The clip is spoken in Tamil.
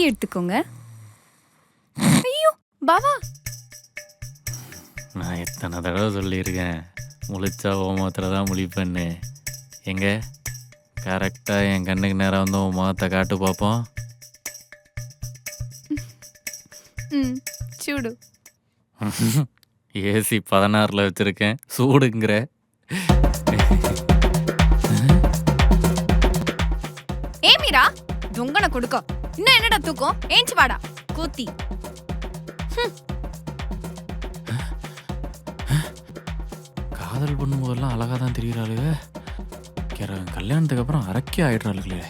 எடுத்துக்கோங்க. ஐயோ பாவா, நான் எத்தனை தடவை சொல்லியிருக்கேன், முழிச்சா உன் முகத்தில் தான் முழிப்பேன்னு. எங்க கரெக்டாக என் கண்ணுக்கு நேரம் வந்து உன் முகத்தை காட்டு பார்ப்போம். சூடு. ஏசி 16ல் வச்சுருக்கேன், சூடுங்கிற. ஏ மீரா, தொங்கனை கொடுக்க இன்னும் என்னடா தூக்கம்? ஏஞ்சி வாடா கூத்தி. காதல் பண்ணும்போதெல்லாம் அழகாக தான் தெரிகிறாளுங்க, கல்யாணத்துக்கு அப்புறம் அரக்கே ஆயிடுறாளுங்களே.